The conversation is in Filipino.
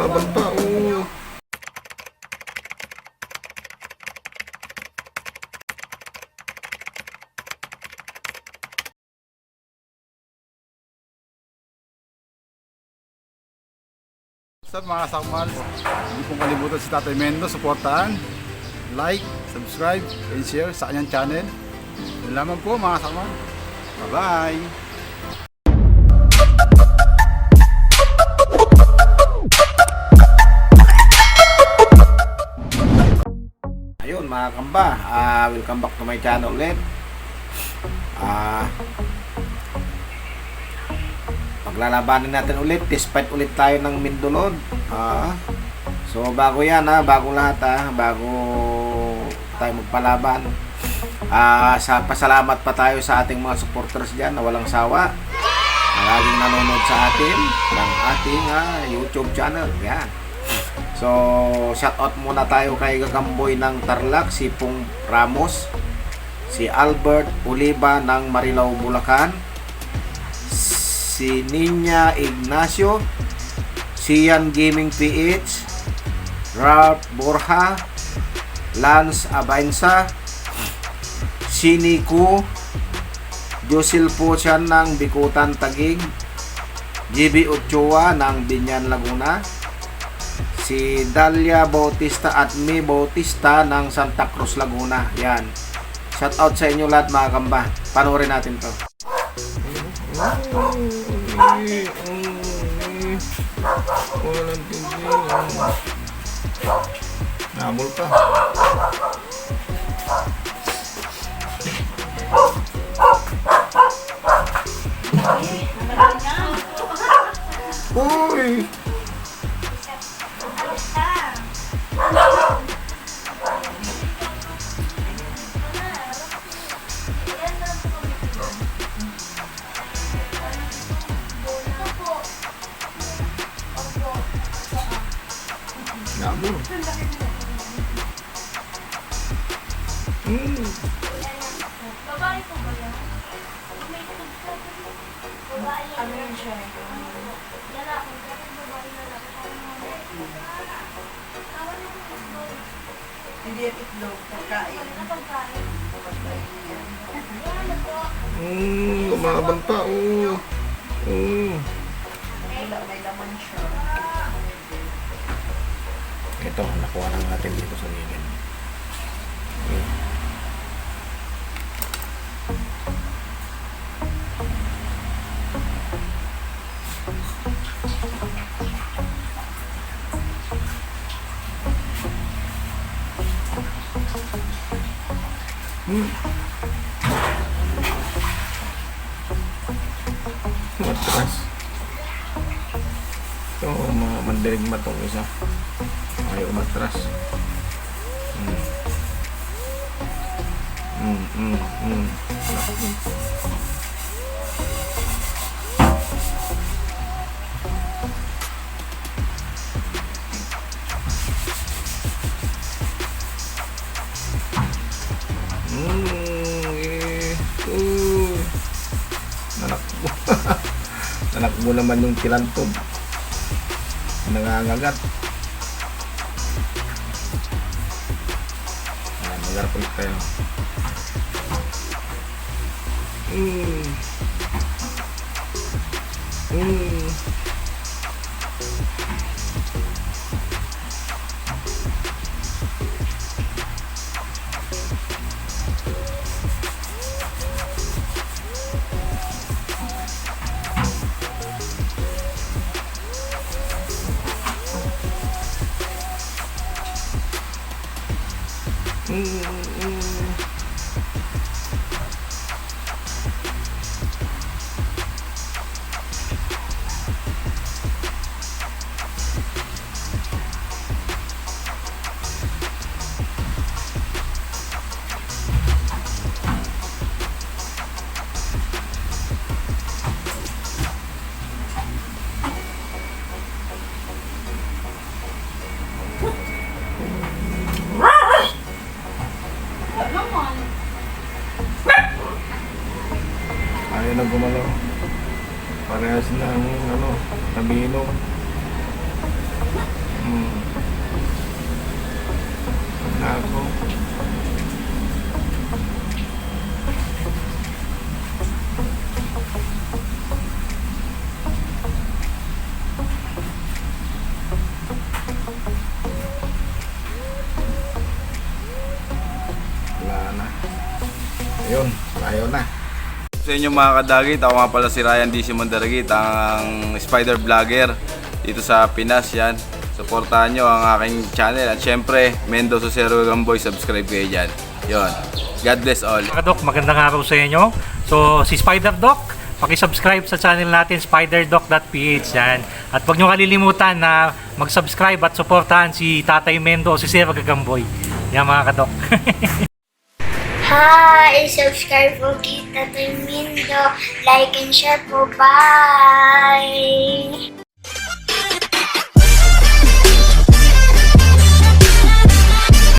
Lumaban pa, oh. What's up mga sakmal? Hindi pong kalimutan si Tatay Mendo, supportahan, like, subscribe, and share sa kanyang channel. Yun lamang po mga sakmal. Bye-bye! Ayun mga kamba, welcome back to my channel ulit. Paglalabanan natin ulit, despite ulit tayo ng Mindolod. So bago yan bago lahat bago tayo magpalaban, sa pasalamat pa tayo sa ating mga supporters dyan na walang sawa, na laging nanonood sa atin ng ating YouTube channel. Yan. So shoutout muna tayo kay Gagamboy ng Tarlac, si Pong Ramos, si Albert Oliva ng Marilao, Bulacan, si Ninya Ignacio, si Yan Gaming PH, Ralph Borja, Lance Abainsa, si Nico, Josil Pochan ng Bikutan Taguig, GB Ochoa ng Binyan Laguna, si Dalia Bautista at Mi Bautista ng Santa Cruz Laguna. Yan. Shout out sa inyo lahat mga kamba. Panoorin natin to. Walang tingin. Nabol pa. Uy! Nabol. Babae po ba yan? May tugtog. Babae yan. Ano yun siya? Lalaki. Babae lalaki. Hindi yan itlog, pagkain. Ano pagkain? Lumaban pa, oh. May laman siya. Ito, nakuha lang natin dito sa gilid. Matras. Ito, mandirig matong isa. Ayaw matras. Nanakbo naman yung kilantog. Nangangagat. Magarap ulit tayo. na gumalaw. Parehas ng ano, nabinom. Ako. Wala na. Ayun, ayaw na. Sa inyo mga kadagit, ako nga pala si Ryan D. Simandaragit, ang spider vlogger dito sa Pinas. Yan, supportahan nyo ang aking channel at syempre Mendo Susero Gamboy, subscribe kayo dyan. Yon. God bless all. Mga Doc, magandang araw sa inyo. So, si Spider Doc, paki-subscribe sa channel natin, spiderdoc.ph yan. At huwag nyo kalilimutan na mag-subscribe at supportahan si Tatay Mendo o si Sir Gagamboy. Yan mga kadok. Hi! Subscribe po kita Mindo. Like and share po. Bye!